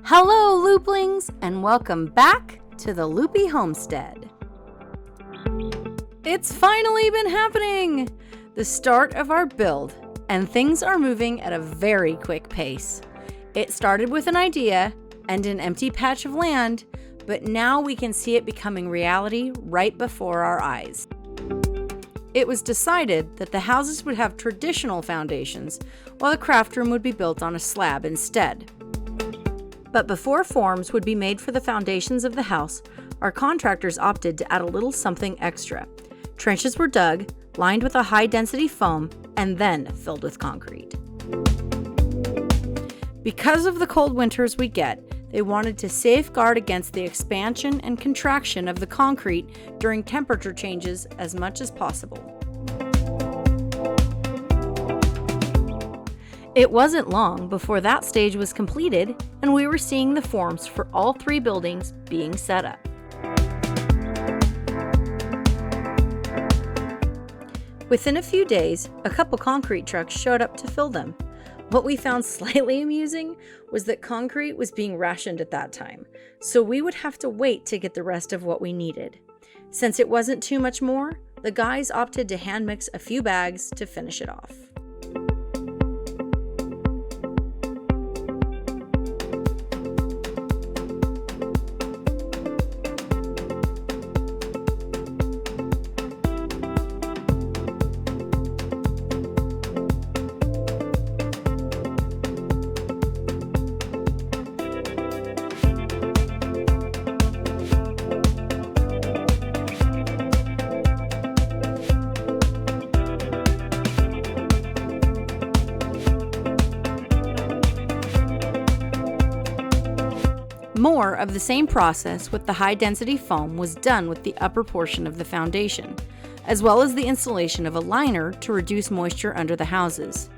Hello, Looplings, and welcome back to the Loopy Homestead. It's finally been happening! The start of our build, and things are moving at a very quick pace. It started with an idea and an empty patch of land, but now we can see it becoming reality right before our eyes. It was decided that the houses would have traditional foundations, while the craft room would be built on a slab instead. But before forms would be made for the foundations of the house, our contractors opted to add a little something extra. Trenches were dug, lined with a high-density foam, and then filled with concrete. Because of the cold winters we get, they wanted to safeguard against the expansion and contraction of the concrete during temperature changes as much as possible. It wasn't long before that stage was completed and we were seeing the forms for all three buildings being set up. Within a few days, a couple concrete trucks showed up to fill them. What we found slightly amusing was that concrete was being rationed at that time, so we would have to wait to get the rest of what we needed. Since it wasn't too much more, the guys opted to hand mix a few bags to finish it off. More of the same process with the high-density foam was done with the upper portion of the foundation, as well as the installation of a liner to reduce moisture under the houses.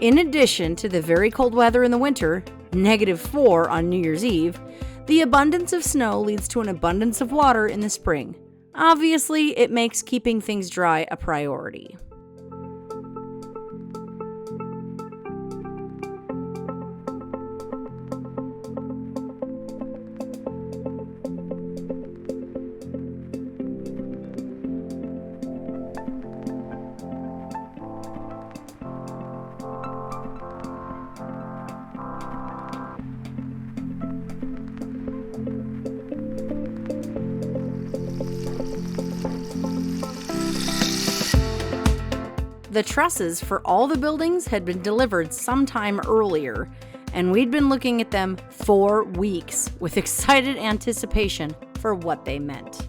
In addition to the very cold weather in the winter, -4 on New Year's Eve, the abundance of snow leads to an abundance of water in the spring. Obviously, it makes keeping things dry a priority. The trusses for all the buildings had been delivered sometime earlier, and we'd been looking at them for weeks with excited anticipation for what they meant.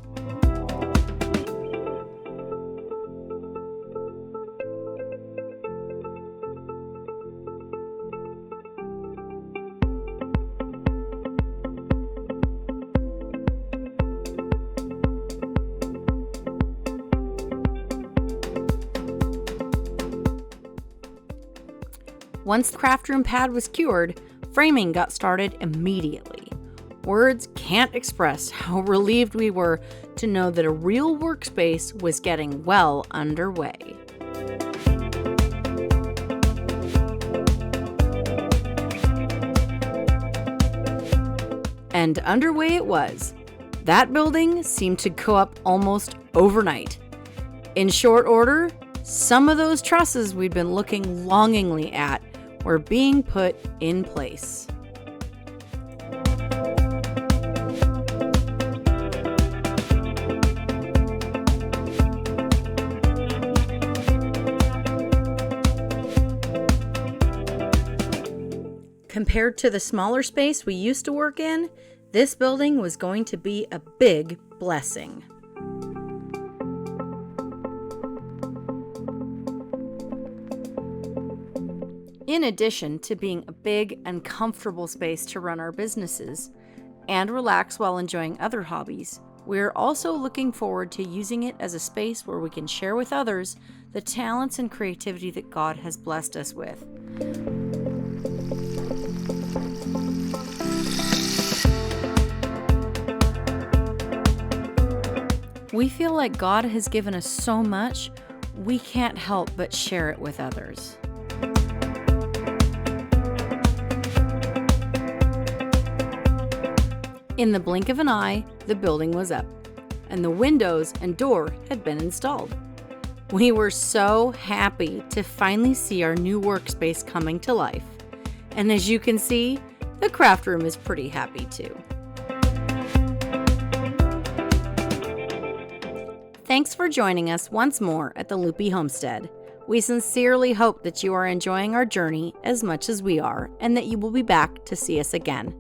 Once the craft room pad was cured, framing got started immediately. Words can't express how relieved we were to know that a real workspace was getting well underway. And underway it was. That building seemed to go up almost overnight. In short order, some of those trusses we'd been looking longingly at were being put in place. Compared to the smaller space we used to work in, this building was going to be a big blessing. In addition to being a big and comfortable space to run our businesses and relax while enjoying other hobbies, we're also looking forward to using it as a space where we can share with others the talents and creativity that God has blessed us with. We feel like God has given us so much, we can't help but share it with others. In the blink of an eye, the building was up, and the windows and door had been installed. We were so happy to finally see our new workspace coming to life. And as you can see, the craft room is pretty happy too. Thanks for joining us once more at the Loopy Homestead. We sincerely hope that you are enjoying our journey as much as we are, and that you will be back to see us again.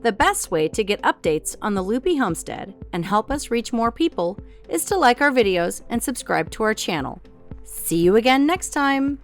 The best way to get updates on the Loopy Homestead and help us reach more people is to like our videos and subscribe to our channel. See you again next time!